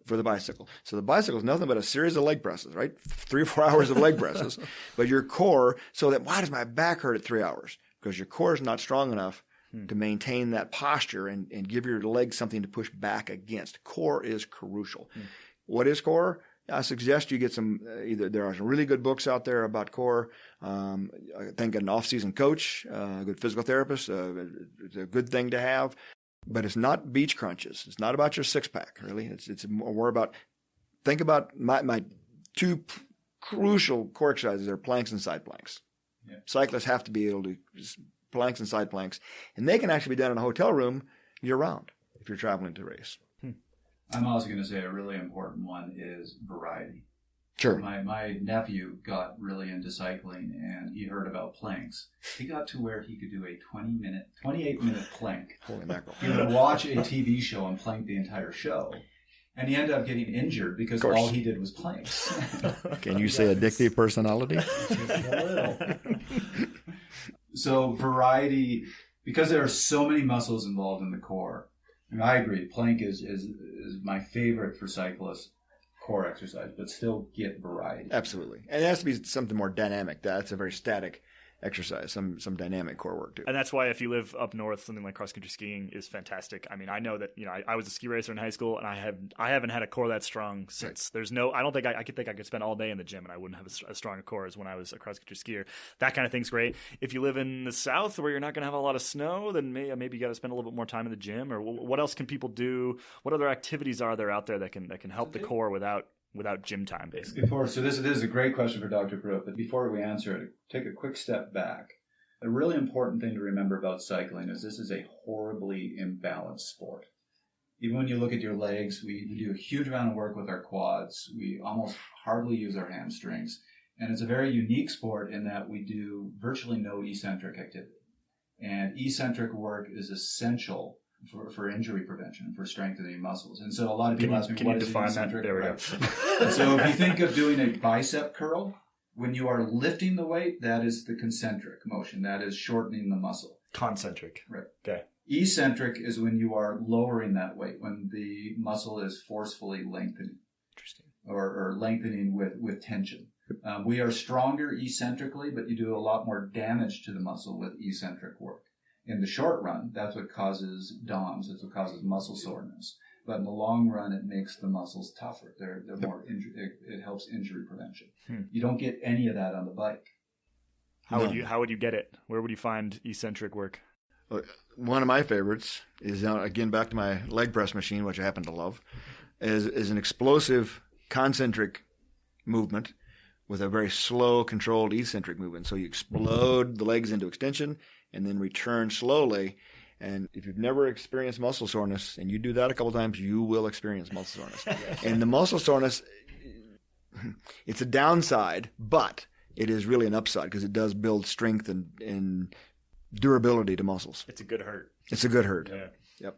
for the bicycle. So the bicycle is nothing but a series of leg presses, right? 3 or 4 hours of leg presses. But your core, so that why does my back hurt at 3 hours? Because your core is not strong enough to maintain that posture and give your legs something to push back against. Core is crucial. What is core? I suggest you get some, either there are some really good books out there about core. I think an off-season coach, a good physical therapist, it's a good thing to have. But it's not beach crunches. It's not about your six-pack, really. It's more about, think about my 2 crucial core exercises are planks and side planks. Yeah. Cyclists have to be able to planks and side planks, and they can actually be done in a hotel room year-round if you're traveling to race. I'm also going to say a really important one is variety. Sure. My nephew got really into cycling, and he heard about planks. He got to where he could do a 28-minute plank. Holy mackerel. He would watch a TV show and plank the entire show. And he ended up getting injured because all he did was planks. Can you say addictive personality? So variety, because there are so many muscles involved in the core. I agree. Plank is my favorite for cyclists core exercise, but still get variety. Absolutely. And it has to be something more dynamic. That's a very static exercise, some dynamic core work too. And that's why if you live up north, something like cross-country skiing is fantastic. I mean, I know that, I was a ski racer in high school, and I haven't had a core that strong since. Right. I don't think I could spend all day in the gym and I wouldn't have as strong a core as when I was a cross-country skier. That kind of thing's great. If you live in the south where you're not going to have a lot of snow, then maybe you got to spend a little bit more time in the gym. Or what else can people do? What other activities are there out there that can help the core without gym time, basically? So this is a great question for Dr. Pruitt, but before we answer it, take a quick step back. A really important thing to remember about cycling is this is a horribly imbalanced sport. Even when you look at your legs, we do a huge amount of work with our quads. We almost hardly use our hamstrings. And it's a very unique sport in that we do virtually no eccentric activity. And eccentric work is essential for injury prevention, for strengthening muscles. And so a lot of people ask me, what is eccentric? There we go. So if you think of doing a bicep curl, when you are lifting the weight, that is the concentric motion. That is shortening the muscle. Concentric. Right. Okay. Eccentric is when you are lowering that weight, when the muscle is forcefully lengthening. Interesting. Or lengthening with tension. We are stronger eccentrically, but you do a lot more damage to the muscle with eccentric work. In the short run, that's what causes DOMS. That's what causes muscle soreness. But in the long run, it makes the muscles tougher. They're more it helps injury prevention. You don't get any of that on the bike. How would you get it? Where would you find eccentric work? One of my favorites is, again, back to my leg press machine, which I happen to love, is an explosive concentric movement with a very slow, controlled eccentric movement. So you explode the legs into extension and then return slowly. And if you've never experienced muscle soreness and you do that a couple times, you will experience muscle soreness. And the muscle soreness, it's a downside, but it is really an upside because it does build strength and durability to muscles. It's a good hurt. It's a good hurt. Yeah. Yep.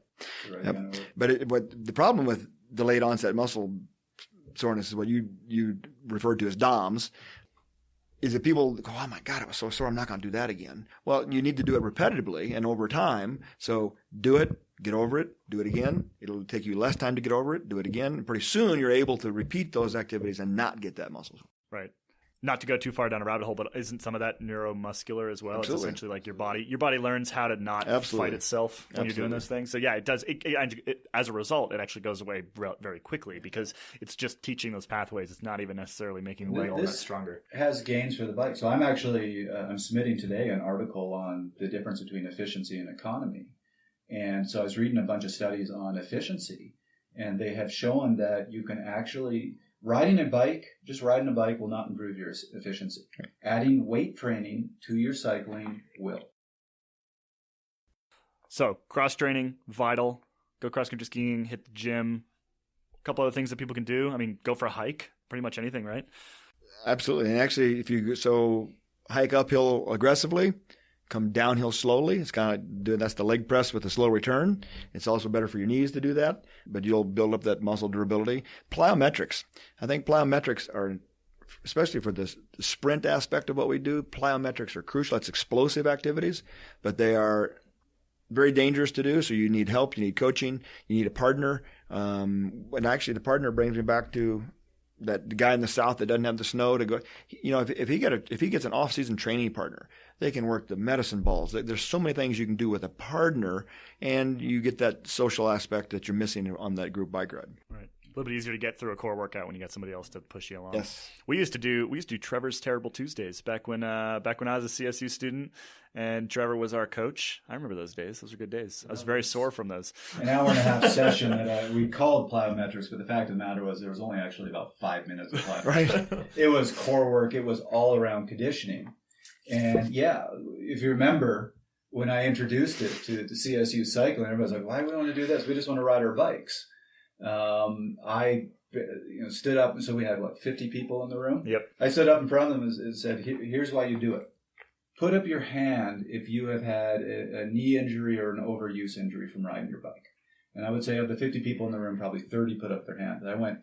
Right, Yep. But the problem with delayed onset muscle soreness is what you referred to as DOMS, is that people go, oh my God, I was so sore, I'm not going to do that again. Well, you need to do it repetitively and over time. So do it, get over it, do it again. It'll take you less time to get over it, do it again. And pretty soon you're able to repeat those activities and not get that muscle sore. Right. Not to go too far down a rabbit hole, but isn't some of that neuromuscular as well? Absolutely. It's essentially like your body learns how to not Absolutely. fight itself when you're doing Absolutely. those things. So yeah, it does. As a result, it actually goes away very quickly because it's just teaching those pathways. It's not even necessarily making the leg all that stronger. Has gains for the bike. So I'm actually I'm submitting today an article on the difference between efficiency and economy. And so I was reading a bunch of studies on efficiency, and they have shown that you can actually riding a bike will not improve your efficiency. Adding weight training to your cycling will. So cross training, vital. Go cross country skiing, hit the gym. A couple other things that people can do. I mean, go for a hike. Pretty much anything, right? Absolutely. And actually, if you hike uphill aggressively, come downhill slowly. It's that's the leg press with a slow return. It's also better for your knees to do that, but you'll build up that muscle durability. Plyometrics. I think plyometrics are, especially for the sprint aspect of what we do, plyometrics are crucial. That's explosive activities, but they are very dangerous to do. So you need help, you need coaching, you need a partner. And actually the partner brings me back to that the guy in the South that doesn't have the snow to go, if he gets an off-season training partner, they can work the medicine balls. There's so many things you can do with a partner, and you get that social aspect that you're missing on that group bike ride. Right. A little bit easier to get through a core workout when you got somebody else to push you along. Yes. We used to do Trevor's Terrible Tuesdays back when I was a CSU student and Trevor was our coach. I remember those days. Those were good days. I was very sore from those. An hour and a half session that we called plyometrics, but the fact of the matter was there was only actually about 5 minutes of plyometrics. Right. It was core work. It was all around conditioning. And yeah, if you remember when I introduced it to CSU cycling, everybody's like, why do we want to do this? We just want to ride our bikes. I stood up, and so we had 50 people in the room. Yep. I stood up in front of them and said, here's why you do it. Put up your hand if you have had a knee injury or an overuse injury from riding your bike. And I would say of the 50 people in the room, probably 30 put up their hand. And I went,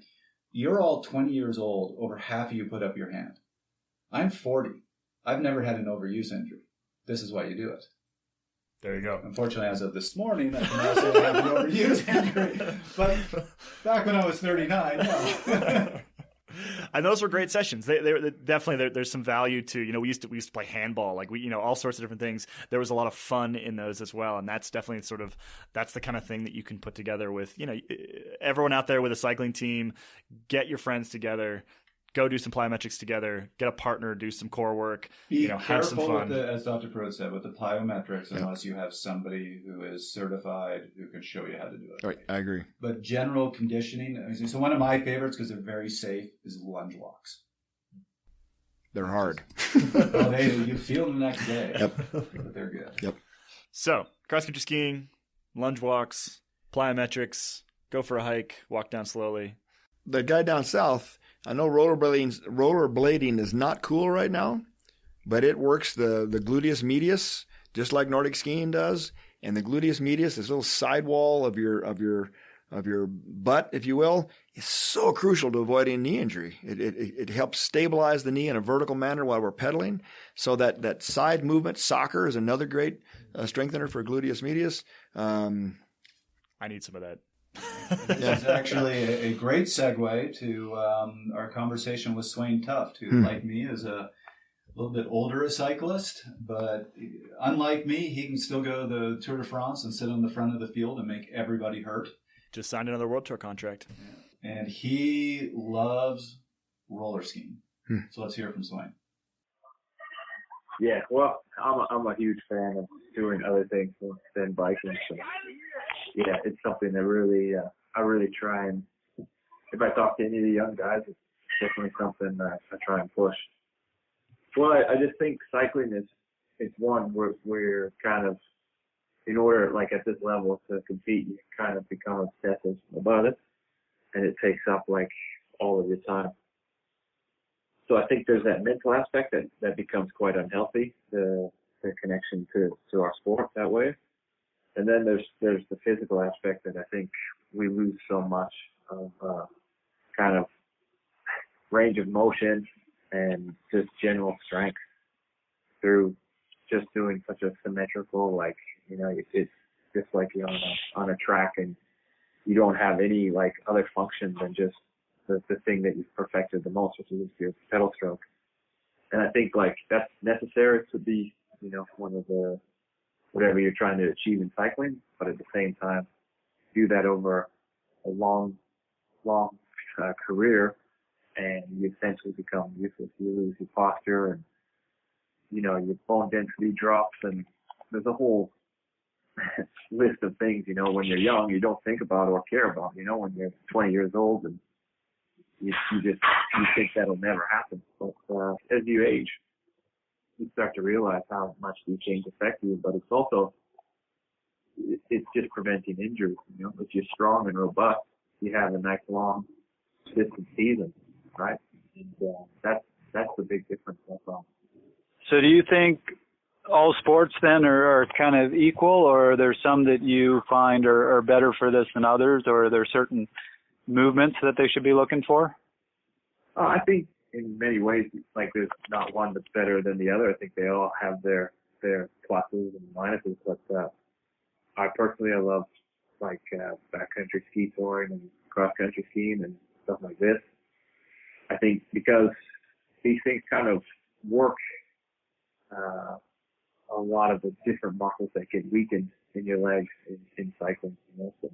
you're all 20 years old. Over half of you put up your hand. I'm 40. I've never had an overuse injury. This is why you do it. There you go. Unfortunately, as of this morning, I can now say I have an overuse injury. But back when I was 39, no. And those were great sessions. They definitely there's some value to, we used to play handball, like all sorts of different things. There was a lot of fun in those as well, and that's definitely that's the kind of thing that you can put together with everyone out there with a cycling team. Get your friends together. Go do some plyometrics together. Get a partner. Do some core work. Be have some careful fun. as Dr. Pruitt said, with the plyometrics, unless you have somebody who is certified who can show you how to do it. Right, I agree. But general conditioning. So one of my favorites, because they're very safe, is lunge walks. They're hard. You feel them the next day. Yep. But they're good. Yep. So cross country skiing, lunge walks, plyometrics. Go for a hike. Walk down slowly. The guy down south, I know rollerblading is not cool right now, but it works the gluteus medius just like Nordic skiing does. And the gluteus medius, this little sidewall of your butt, if you will, is so crucial to avoiding knee injury. It helps stabilize the knee in a vertical manner while we're pedaling. So that side movement, soccer, is another great strengthener for gluteus medius. I need some of that. This is actually a great segue to our conversation with Svein Tuft, who, like me, is a little bit older a cyclist, but unlike me, he can still go to the Tour de France and sit on the front of the field and make everybody hurt. Just signed another World Tour contract. Yeah. And he loves roller skiing. So let's hear from Svein. Yeah, well, I'm a huge fan of doing other things than biking. So, yeah, it's something that I really try, and if I talk to any of the young guys, definitely something that I try and push. Well, I just think cycling is one where we're kind of, in order, like at this level to compete, you kind of become obsessive about it, and it takes up like all of your time. So I think there's that mental aspect that becomes quite unhealthy, the connection to our sport that way. And then there's the physical aspect that I think we lose so much of kind of range of motion and just general strength through just doing such a symmetrical, like, you know, it's just like you're on a track and you don't have any like other function than just the thing that you've perfected the most, which is your pedal stroke. And I think like that's necessary to be, you know, one of the, whatever you're trying to achieve in cycling, but at the same time, do that over a long career, and you essentially become useless. You lose your posture, and you know your bone density drops, and there's a whole list of things. You know, when you're young, you don't think about or care about. You know, when you're 20 years old, and you think that'll never happen. But as you age, you start to realize how much these things affect you. But it's just preventing injuries. You know, if you're strong and robust, you have a nice long consistent season, right? And that's the big difference. That's all. So do you think all sports then are kind of equal, or are there some that you find are better for this than others, or are there certain movements that they should be looking for? I think in many ways, like there's not one that's better than the other. I think they all have their pluses and minuses. But I personally, I love like backcountry ski touring and cross country skiing and stuff like this. I think because these things kind of work a lot of the different muscles that get weakened in your legs in cycling. You know, so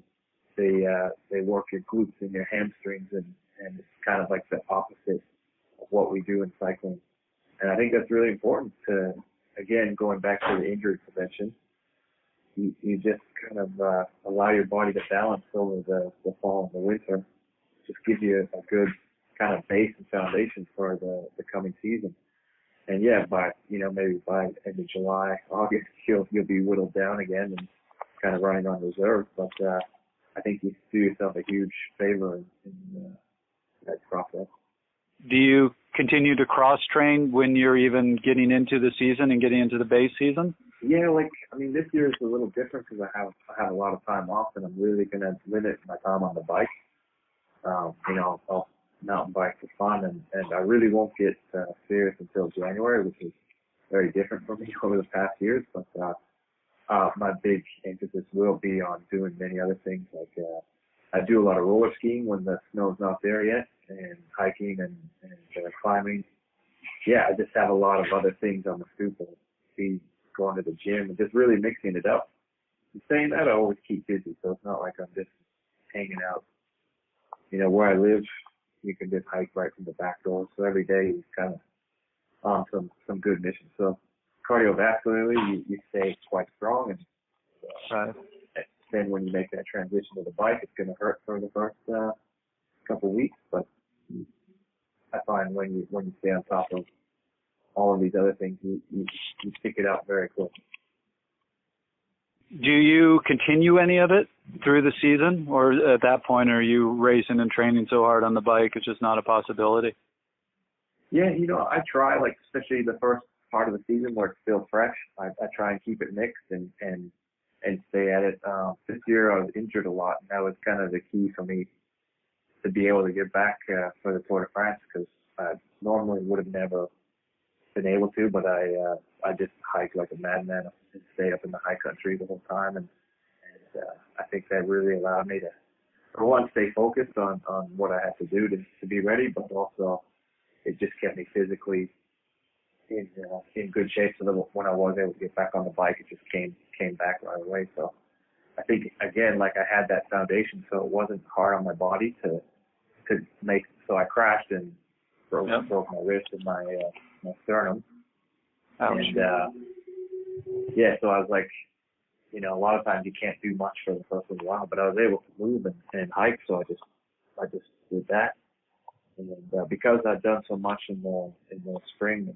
they work your glutes and your hamstrings, and it's kind of like the opposite of what we do in cycling. And I think that's really important to, again, going back to the injury prevention. You just kind of allow your body to balance over the fall and the winter. Just gives you a good kind of base and foundation for the coming season. And yeah, maybe by end of July, August, you'll be whittled down again and kind of running on reserve. But I think you do yourself a huge favor in that process. Do you continue to cross-train when you're even getting into the season and getting into the base season? Yeah, this year is a little different because I have a lot of time off, and I'm really going to limit my time on the bike. I'll mountain bike for fun, and I really won't get serious until January, which is very different for me over the past years. But my big emphasis will be on doing many other things. Like I do a lot of roller skiing when the snow's not there yet, and hiking and climbing. Yeah, I just have a lot of other things on the scoop. Be going to the gym and just really mixing it up. And saying that, I always keep busy, so it's not like I'm just hanging out. You know, where I live, you can just hike right from the back door. So every day is kind of on some good missions. So cardiovascularly, you stay quite strong. And then when you make that transition to the bike, it's going to hurt for the first couple weeks. But I find when you stay on top of all of these other things, you pick it up very quickly. Do you continue any of it through the season, or at that point are you racing and training so hard on the bike it's just not a possibility? Yeah, I try, like especially the first part of the season where it's still fresh. I try and keep it mixed and stay at it. This year I was injured a lot, and that was kind of the key for me to be able to get back for the Tour de France, because I normally would have never been able to, but I just hiked like a madman and stayed up in the high country the whole time, and I think that really allowed me to, for one, stay focused on what I had to do to be ready, but also it just kept me physically in good shape, so that when I was able to get back on the bike, it just came back right away. So I think, again, like I had that foundation, so it wasn't hard on my body to make. So I crashed and broke my wrist and my sternum. Ouch. And so I was like, a lot of times you can't do much for the first little while, but I was able to move and hike, so I just did that. And because I've done so much in the spring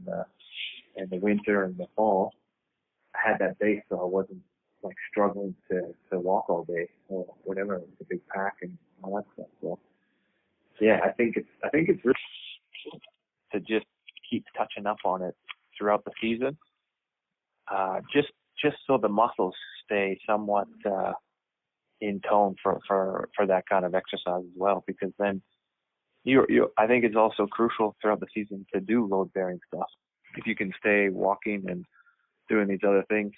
and the winter and the fall, I had that base, so I wasn't like struggling to walk all day or whatever. It was a big pack and all that stuff. So yeah, I think it's really to just keep touching up on it throughout the season, just so the muscles stay somewhat in tone for that kind of exercise as well. Because then I think it's also crucial throughout the season to do load bearing stuff. If you can stay walking and doing these other things,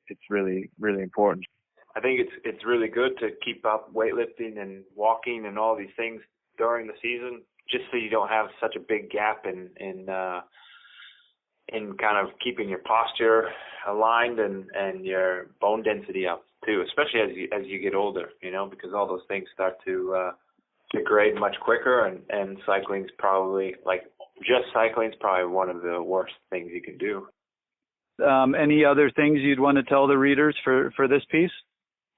it's really, really important. I think it's really good to keep up weightlifting and walking and all these things during the season, just so you don't have such a big gap in kind of keeping your posture aligned and your bone density up too, especially as you get older, because all those things start to degrade much quicker, and cycling's probably cycling's probably one of the worst things you can do. Any other things you'd want to tell the readers for this piece?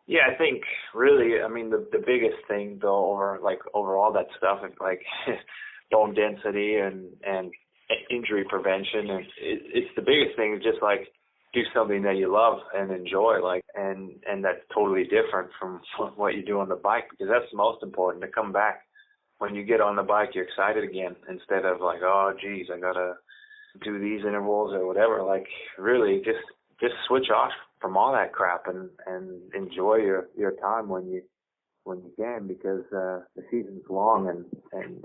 Yeah, I think really, the biggest thing though, over all that stuff, is like bone density and injury prevention, and it's the biggest thing is just like do something that you love and enjoy, and that's totally different from what you do on the bike, because that's the most important, to come back when you get on the bike, you're excited again, instead of like, oh geez, I gotta do these intervals or whatever. Like really just switch off from all that crap and enjoy your time when you can, because the season's long and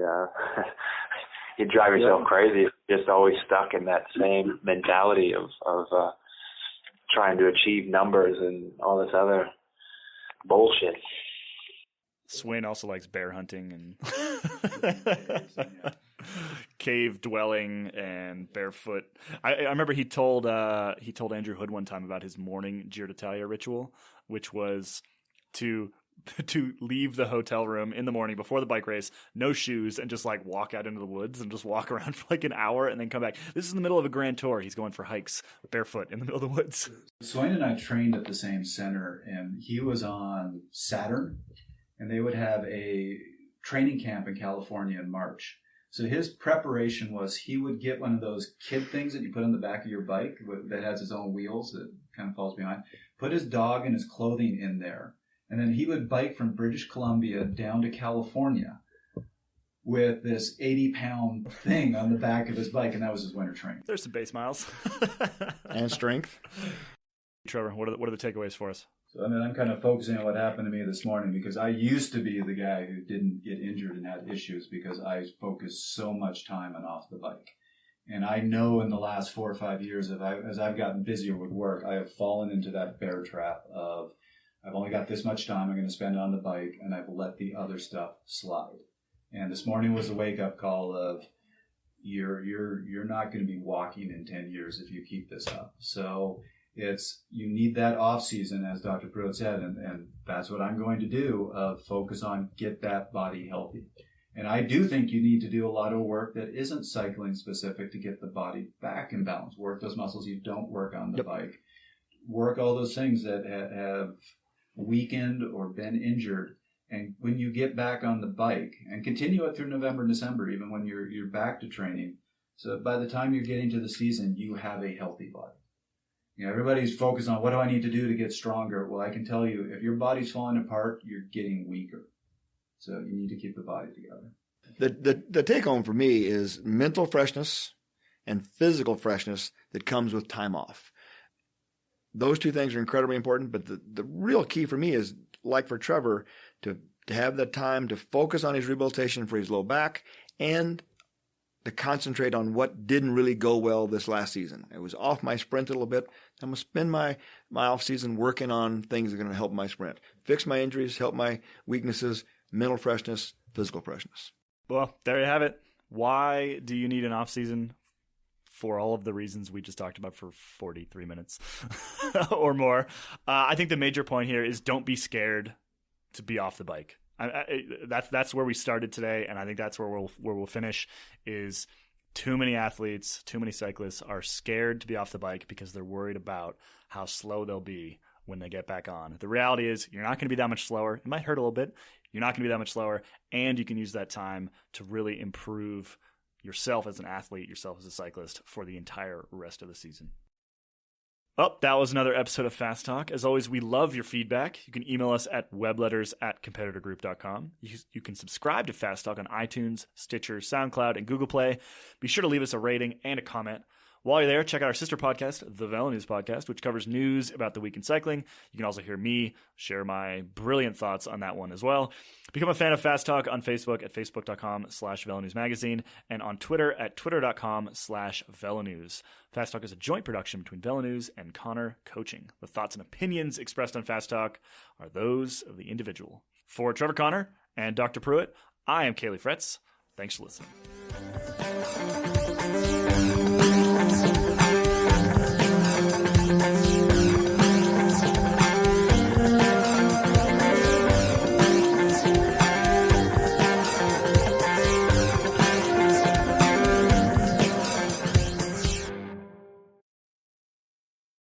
you drive yourself crazy, just always stuck in that same mentality of trying to achieve numbers and all this other bullshit. Svein also likes bear hunting and cave dwelling and barefoot. I remember he told Andrew Hood one time about his morning Giro d'Italia ritual, which was to leave the hotel room in the morning before the bike race, no shoes, and just like walk out into the woods and just walk around for like an hour and then come back. This is in the middle of a grand tour. He's going for hikes barefoot in the middle of the woods. Svein and I trained at the same center, and he was on Saturn, and they would have a training camp in California in March. So his preparation was he would get one of those kid things that you put on the back of your bike that has its own wheels that kind of falls behind, put his dog and his clothing in there, and then he would bike from British Columbia down to California with this 80-pound thing on the back of his bike, and that was his winter training. There's some base miles. And strength. Trevor, what are the takeaways for us? So, I'm kind of focusing on what happened to me this morning, because I used to be the guy who didn't get injured and had issues because I focused so much time on off the bike. And I know in the last 4 or 5 years, as I've gotten busier with work, I have fallen into that bear trap of I've only got this much time I'm going to spend on the bike, and I've let the other stuff slide. And this morning was a wake-up call of you're not going to be walking in 10 years if you keep this up. So you need that off season, as Dr. Pruitt said, and that's what I'm going to do, focus on get that body healthy. And I do think you need to do a lot of work that isn't cycling specific to get the body back in balance. Work those muscles you don't work on the bike. Work all those things that have weakened or been injured. And when you get back on the bike, and continue it through November and December, even when you're back to training, so by the time you're getting to the season, you have a healthy body. Everybody's focused on what do I need to do to get stronger? Well, I can tell you, if your body's falling apart, you're getting weaker. So you need to keep the body together. The take home for me is mental freshness and physical freshness that comes with time off. Those two things are incredibly important, but the real key for me is, like for Trevor, to have the time to focus on his rehabilitation for his low back and to concentrate on what didn't really go well this last season. It was off my sprint a little bit. I'm going to spend my off season working on things that are going to help my sprint, fix my injuries, help my weaknesses, mental freshness, physical freshness. Well, there you have it. Why do you need an off season? For all of the reasons we just talked about for 43 minutes or more. I think the major point here is don't be scared to be off the bike. That's where we started today, and I think that's where we'll finish. Is too many athletes, too many cyclists are scared to be off the bike because they're worried about how slow they'll be when they get back on. The reality is you're not going to be that much slower. It might hurt a little bit. You're not going to be that much slower, and you can use that time to really improve yourself as an athlete, yourself as a cyclist for the entire rest of the season. Oh, that was another episode of Fast Talk. As always, we love your feedback. You can email us at webletters@competitorgroup.com. You can subscribe to Fast Talk on iTunes, Stitcher, SoundCloud, and Google Play. Be sure to leave us a rating and a comment. While you're there, check out our sister podcast, the Velo News Podcast, which covers news about the week in cycling. You can also hear me share my brilliant thoughts on that one as well. Become a fan of Fast Talk on Facebook at facebook.com/VeloNewsMagazine and on Twitter at twitter.com/VeloNews. Fast Talk is a joint production between Velo News and Connor Coaching. The thoughts and opinions expressed on Fast Talk are those of the individual. For Trevor Connor and Dr. Pruitt, I am Kaylee Fretz. Thanks for listening.